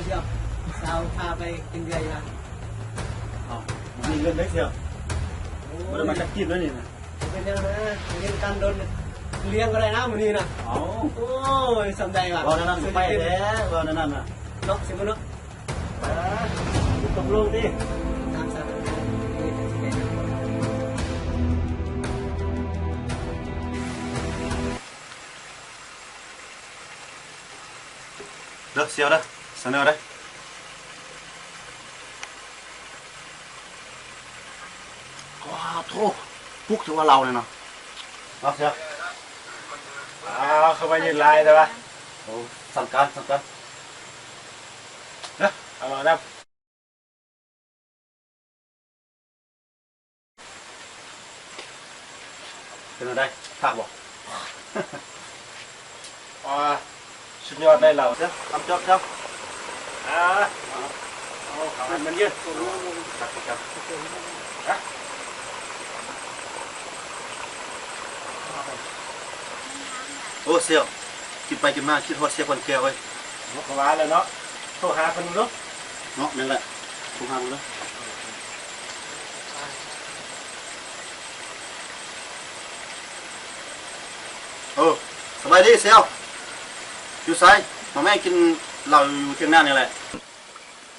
เชียวสาวพาไปกินเบียร์อยู่นะมีเงินได้เชียวมันมาจากกินแล้วนี่นะเป็นยังไงเงินการโดนเลี้ยงก็ได้นะมันนี่นะโอ้ยสำใจว่ะวันนั้นไปแล้ววันนั้นน่ะเนาะสิมันเนาะตกลงดิตามสั่งเด้อเชียวเด้อเสนอได้ว้าวโธ่พุกถือว่าเราเนี่ยเนาะเอาเชียวเข้าไปยืนลายได้ปะโอ้สั่งการเด้อเอาละครับเป็นอะไรผักบ่สุดยอดได้เราเด้อทำจ๊อบมันยืดโอ้เสี่ยวกินไปกินมาคิดฮอดเสียคนแก้วเว้ยลูกค้าเลยเนาะโทรหาคนนู้นเนาะนั่นแหละทุกทางเลยสบายดีเสี่ยวอยู่ไสมาแม่กินเหล้าอยู่เที่ยงหน้านี่แหละ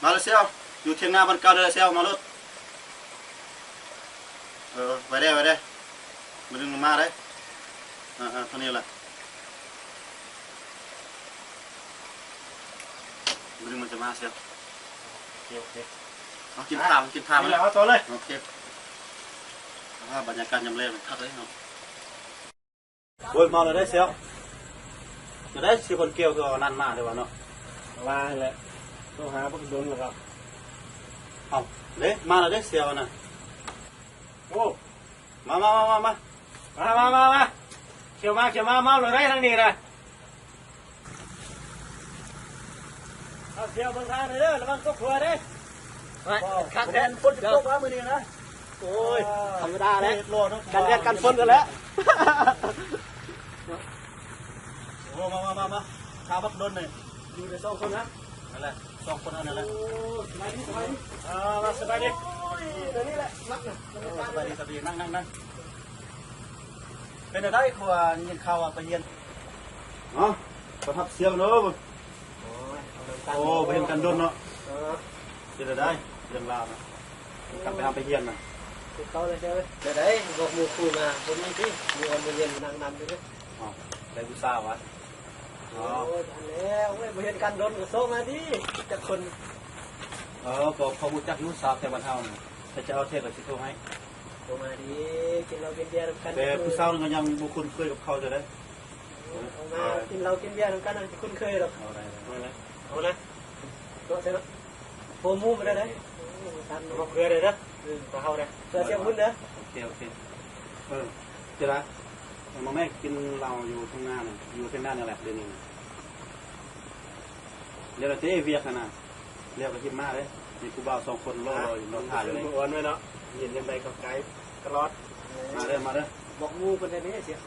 มาเลยเสี่ยวอยู่เที่ยงหน้าบ้านเก่าเลยเสี่ยวมาเลยไปได้มาดึงมาได้เท่านี้แหละดึงมันจะมาเสียโอเคกินข้าวนี่แหละเอาตัวเลยโอเคบรรยากาศยำเล่มันทักเลยเนาะโอ้ยมาเลยได้เสียวจะได้สิคนเกี่ยวก็นั่นมาเลยวะเนาะมาเลยโทรหาพวกโดนแล้วครับเอาเลยมาเลยได้เสียวนะโอ้มาเขียวมาเมาเลยได้ทั้งนี้เลยเอาเขียวบางทางเลยเด้อระวังตกหัวเด้ขัดแดน ฝนตกแล้วมือนี้นะโอ้ยธรรมดาแล้วกันแดดกันฝนกันแล้วโอ้มาข้าวบักโดนเลยอยู่ใน2 คนนะนั่นแหละ2 คนนั่นแหละสบายดีสบายดีเดี๋ยวนี้แหละนักนะสบายดีนั่งเป็นอะไรขวานยินข้าวไปเย็นประทับเสียงเนาะโอ้ไปเห็นกันโดนเนาะเป็นอะไรเรื่องราวนะกลับไปทำไปเย็นนะเขาเลยใช่ไหมเดี๋ยวได้บอกมูคูมาคนนี้ที่มีวันมาเย็นนั่งนำด้วยได้ผู้สาววะโอ้ยแล้วไม่เห็นกันโดนกับโซ่มาดิจากคนก็เขาบุกจักยุ่งสาวแต่วันเท่าเนี่ยจะเอาเทปกับชิโต้ให้โทรมาดิกินเรากินเบียร์กันแต่ผู้สาวก็ยังบุคคลเคยกับเขาจะได้เอามากินเรากินเบียร์กันนั่นคุ้นเคยหรอกเอาได้โต๊ะเสร็จแล้วโฟมูมาได้ไหมมาเพื่อเลยนะมาเข้าเลยเสือเชียงบุญเด้อโอเคเจ้าละมาแม่กินเราอยู่ข้างหน้าเนี่ยอยู่ข้างหน้านี่แหละเดี๋ยวนี้เรียกเจ๊เวียขนาดเรียกไปกินมาเลยมีกูบ่าว2 คนรอถ่ายอยู่เลยอ้วนไว้เนาะเย็นยังไงกับไก่กระรอดมาเด้อบอกงูเป็นอะไรเสีย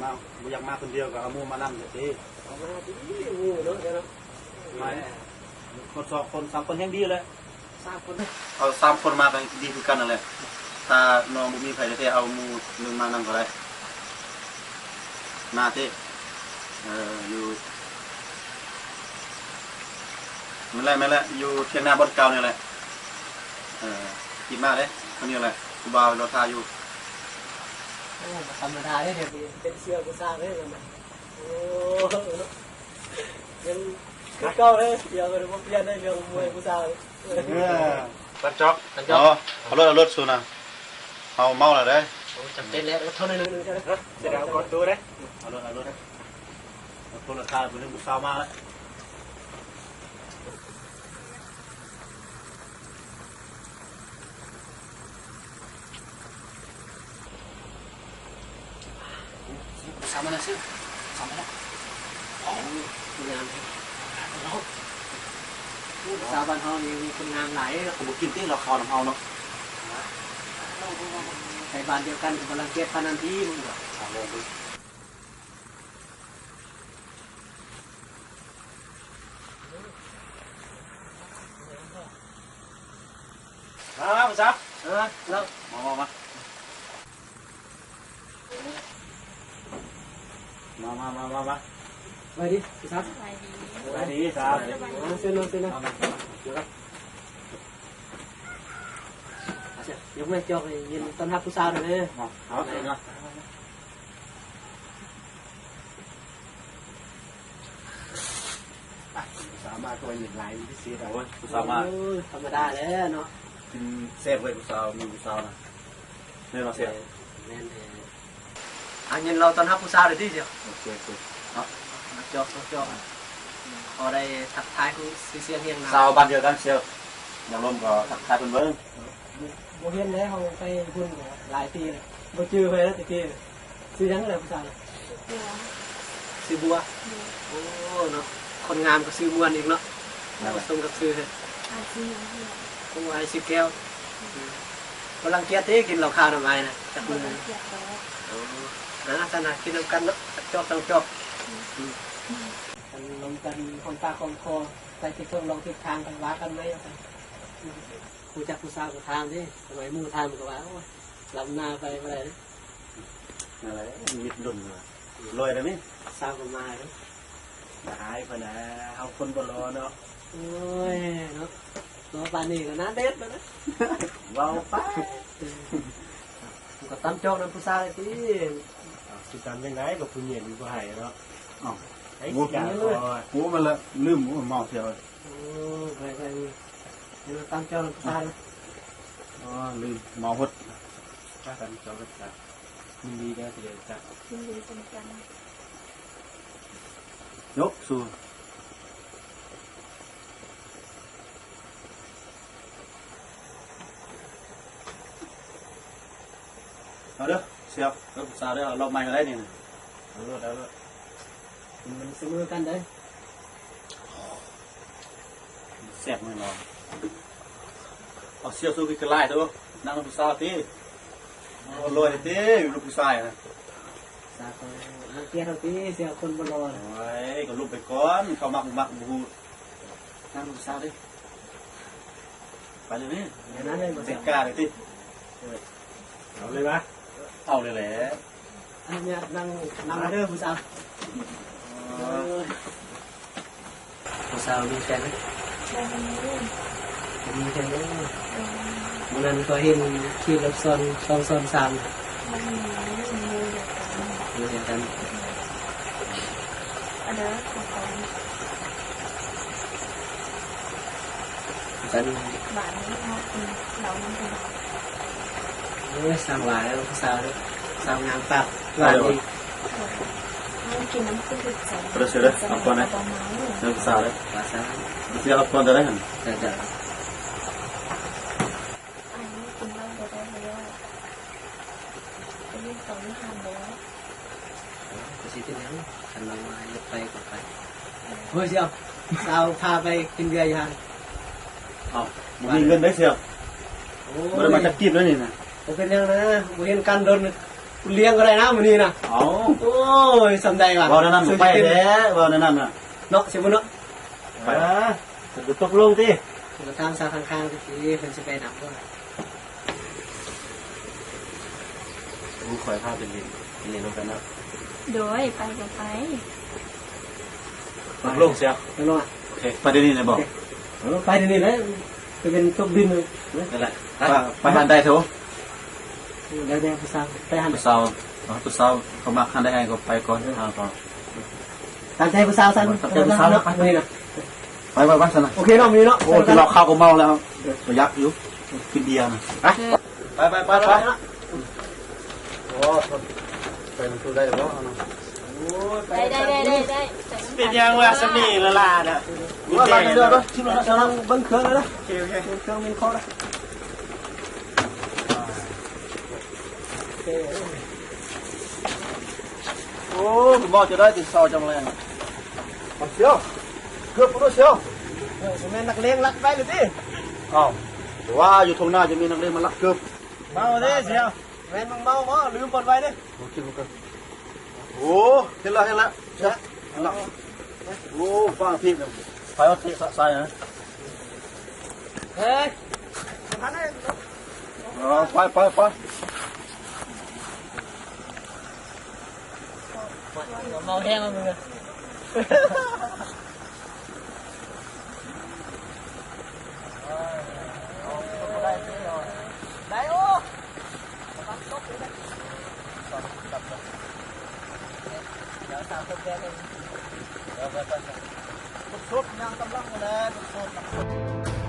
มาอยากมาคนเดียวกับเอามูมานั่งเจ๊เอามาดิงูเนาะเจ้าเนาะมาคน2 คน3 คนแห้งดีเลย3 คนเอา3 คนมาไปดีคือกันนั่นแหละถ้าน้องบุมีใครจะเอามูนึงมานั่งก็ได้มาเจ๊อยู่ไม่ละอยู่เทียงนาบนเก่าเนี่ยแหละกินมากเลยคนนี้แหละกูบ่าวรอทาอยู่ธรรมดาเนี่ยเดี๋ยวเป็นเสื้อกูสร้างเลยมันโอ้ยังเก่าเลยเดี๋ยวเราเปลี่ยนได้เรื่องมวยกูสร้างกันจ๊อกเอารถสูนะเอาเมาแล้วได้จำเป็นแล้วเท่านั้นเลยใช่ไหมเดี๋ยวกดดูได้เอารถคนราคาเป็นเรื่องกูสาวมากแล้วสามนะซิสามนะโอ้ยงามสาวบ้านเฮานี่มีคนงามหลายเราผมกินที่เราคอน้ำเฮาเนาะในบ้านเดียวกันกำลังเก็บพนันที่มึงเหรอ มาซับ แล้ว มาไปดิซับ ไปดีซับ เส้นเส้นนะเดี๋ยวครับยกไม่จอกยินต้นฮับผู้สาวหน่อยเนี่ย เอาเองนะสามารถตัวหยิบลายพิเศษเอาไว้สามารถ ธรรมดาแล้วเนาะ กินเซฟไว้ผู้สาวมีผู้สาวนะเนี่ยเราเสีย อันยินเราต้นฮับผู้สาวเลยที่เดียว โอเค จอกพอได้ทักทายคุณเสียงเฮียงนะ สาวบ้านเดียวกันเชียวอย่างลมก็ทักทายเป็นเบิ้ง โมเห็นแล้วเขาไปพุ่นหลายปีเลยโมจือไปแล้วตะกี้ซื้อยังเลยผู้สาวซื้อบัวโอ้เนาะคนงามก็ซื้อมวนอีกเนาะผสมกับซื้อคงไว้ซื้อแก้วกำลังเกียร์ที่กินเหล้าขาวทำไมนะจับมือท่านกินน้ำกันเนาะจอกกันลงกันคนตาคนคอไปที่เครื่องลองทิศทางกันว่ากันไหมผู้จักผู้สาวกับทางที่สมัยมู่ทางมันก็ว่าลำนาไปอะไรนะ อะไรมิดดุนเลยลอยได้ไหม สาวกันมาเนาะ หายคนนะเอาคนบรอเนาะ โอ้ยเนาะรอปานนี้ก็น่าเด็ดแล้วนะ ว้าวไป ก็ตั้มจอกน้ำผู้สาวเลยที่ สุดท้ายยังไงกับผู้หญิงผู้หายเนาะ ไอ้ งู กา งูมันละลืมงูเมาเชียว โอ้ไปนี่ตั้มจอกน้ำผู้สาวนะ อ๋อลืมเมาหด ถ้ากันจอกันจัดยินดีได้เสียจัด ยกสู้เอาเด้อเชียวแล้วสาวเด้อเราไม่กันได้นี่ เอาละ มันเสมอกันได้ แซ่บแน่นอนเอาเชียวสู้กันไล่ตัวนั่งลูกสาวตีลอยตีลูกชายนะ สาวก็นักเกียรติที่เสียคนบนรอ โอ้ยก็ลุกไปก่อนเขามักบูนั่งลูกสาวดิไปเลยนี่ อย่างนั้นเลยมา เสร็ เสีย จกาเลยตี เอาเลยปะ เอาเลยแหละ อันนี้นั่งมาเด้อผู้สาวผู้สาวมีแฟนไหมมีแฟนไหมวันนั้นก็เห็นขี่รถซ้อนสามมีแฟนกันสร้างหวานแล้วผู้สาวด้วยสร้างงานปากหวานดี กินน้ำผึ้งใส่ เดี๋ยวเสร็จแล้วเอาก่อนนะเดี๋ยวสาวเลย ภาษา เดี๋ยวเอาก่อนจะได้หัน จะ อันนี้กินเหล้าได้แล้วไปเล่นต่อไม่ทันแล้ว จะสิที่แล้วฉันลองมาไปก่อนไปเฮ้ยเชียวสาวพาไปกินเบียร์ยัง เอามีเงินได้เชียวมันมาจะกินแล้วนี่นะ ผมเป็นยังนะผมเห็นการโดนเลี้ยงก็ได้นะมันนี่นะ เอา โอ้ยสำใจว่ะ บอลนั่นไปแล้วบอลนั่นน่ะ เนาะใช่ไหมเนาะ ไป จะตกลงที่ เราทำสาวข้างๆที่เป็นสเปนหนักด้วย กูคอยพาเป็นลินลงกันนะ โดยไปก็ไป ลงเชียว แล้วเนาะ โอเคไปเดี๋ยวนี้นะบอก ไปเดี๋ยวนี้เลยไปเป็นตบดินเลย นั่นแหละไปหันได้เถอะ เดี๋ยวผู้สาวไปหัน ผู้สาวเขามาหันได้ไงก็ไปก่อนทางก่อน ตามใจผู้สาวสั้นเนาะนี่นะ ไปสนะ โอเคเนาะมีเนาะ โอ้ที่เราเข้าก็เมาแล้วประยักอยู่กินเบียร์นะไปโอ้เป็นตัวได้หรือเปล่า ได้เป็นยังว่าสนีละลาน่ะมี ว่า แด เรา ง เดี๋ยวชิมเราจะนั่งเบิ้งเครื่องเลยนะเครื่องมีข้อนะโอ้ผมบอกจะได้ติดซอจังเลยมาเชียวเกือบรู้เชียว แม่นักเลงรักไปเลยดิ อ้าวว่าอยู่ตรงหน้าจะมีนักเรียนมาลักเกือบ เมาเด้เชียว แม่มึงเมามั้งลืมปนไว้ดิ โอ้เห็นละเห็นละโอ้ฟังพี่ไปเอาเตะใส่นะ เฮ้ย พันเลย ไป เมาแห้งแล้วมึงอะได้โอ้เดี๋ยวตามตัวแกเลยเดี๋ยวไปทุบยังกำลังเลยทุบ